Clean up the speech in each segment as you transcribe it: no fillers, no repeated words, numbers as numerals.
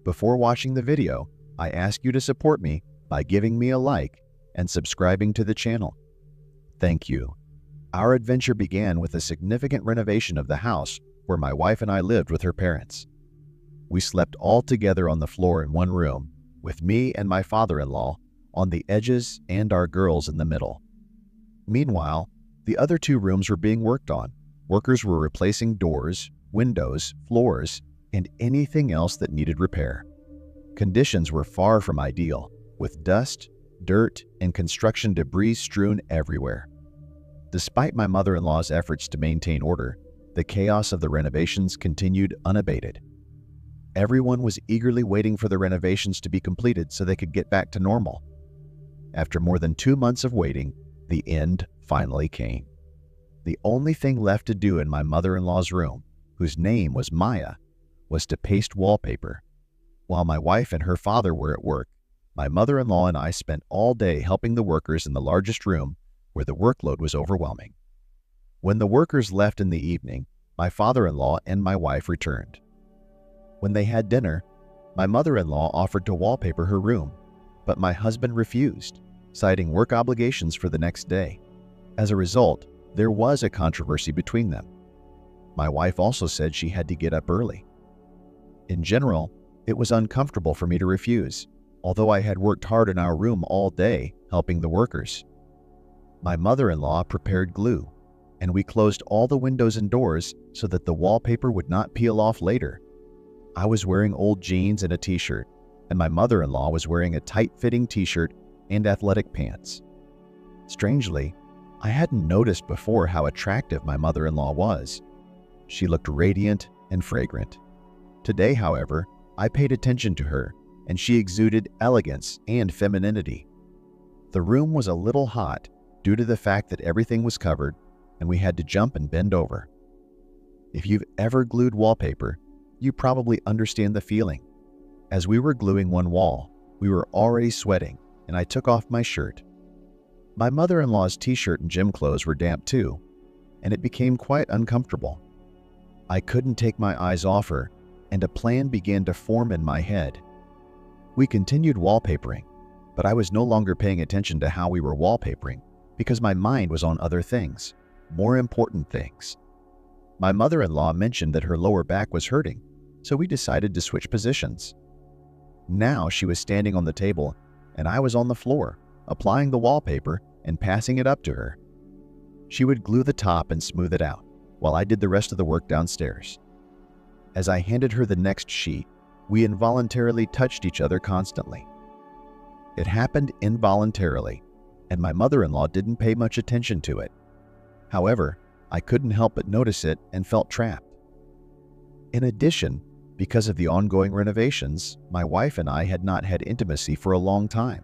Before watching the video, I ask you to support me by giving me a like and subscribing to the channel. Thank you. Our adventure began with a significant renovation of the house where my wife and I lived with her parents. We slept all together on the floor in one room, with me and my father-in-law on the edges and our girls in the middle. Meanwhile, the other two rooms were being worked on. Workers were replacing doors, windows, floors, and anything else that needed repair. Conditions were far from ideal, with dust, dirt, and construction debris strewn everywhere. Despite my mother-in-law's efforts to maintain order, the chaos of the renovations continued unabated. Everyone was eagerly waiting for the renovations to be completed so they could get back to normal. After more than 2 months of waiting, the end finally came. The only thing left to do in my mother-in-law's room, whose name was Maya, was to paste wallpaper. While my wife and her father were at work, my mother-in-law and I spent all day helping the workers in the largest room where the workload was overwhelming. When the workers left in the evening, my father-in-law and my wife returned. When they had dinner, my mother-in-law offered to wallpaper her room, but my husband refused, citing work obligations for the next day. As a result, there was a controversy between them. My wife also said she had to get up early. In general, it was uncomfortable for me to refuse, although I had worked hard in our room all day helping the workers. My mother-in-law prepared glue, and we closed all the windows and doors so that the wallpaper would not peel off later. I was wearing old jeans and a t-shirt, and my mother-in-law was wearing a tight-fitting t-shirt and athletic pants. Strangely, I hadn't noticed before how attractive my mother-in-law was. She looked radiant and fragrant. Today, however, I paid attention to her, and she exuded elegance and femininity. The room was a little hot due to the fact that everything was covered and we had to jump and bend over. If you've ever glued wallpaper, you probably understand the feeling. As we were gluing one wall, we were already sweating, and I took off my shirt. My mother-in-law's t-shirt and gym clothes were damp too, and it became quite uncomfortable. I couldn't take my eyes off her, and a plan began to form in my head. We continued wallpapering, but I was no longer paying attention to how we were wallpapering because my mind was on other things, more important things. My mother-in-law mentioned that her lower back was hurting, so we decided to switch positions. Now she was standing on the table, and I was on the floor, applying the wallpaper and passing it up to her. She would glue the top and smooth it out, while I did the rest of the work downstairs. As I handed her the next sheet, we involuntarily touched each other constantly. It happened involuntarily, and my mother-in-law didn't pay much attention to it. However, I couldn't help but notice it and felt trapped. In addition, because of the ongoing renovations, my wife and I had not had intimacy for a long time.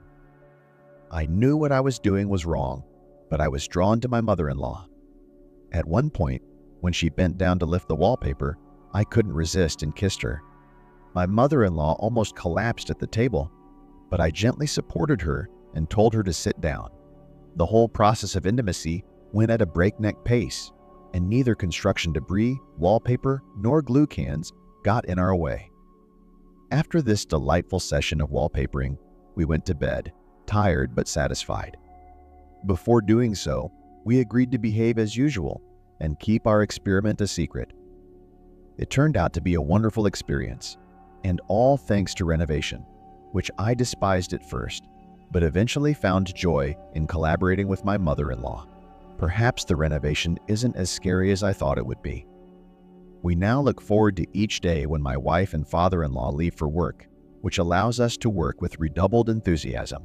I knew what I was doing was wrong, but I was drawn to my mother-in-law. At one point, when she bent down to lift the wallpaper, I couldn't resist and kissed her. My mother-in-law almost collapsed at the table, but I gently supported her and told her to sit down. The whole process of intimacy went at a breakneck pace, and neither construction debris, wallpaper, nor glue cans got in our way. After this delightful session of wallpapering, we went to bed, tired but satisfied. Before doing so, we agreed to behave as usual and keep our experiment a secret. It turned out to be a wonderful experience, and all thanks to renovation, which I despised at first, but eventually found joy in collaborating with my mother-in-law. Perhaps the renovation isn't as scary as I thought it would be. We now look forward to each day when my wife and father-in-law leave for work, which allows us to work with redoubled enthusiasm.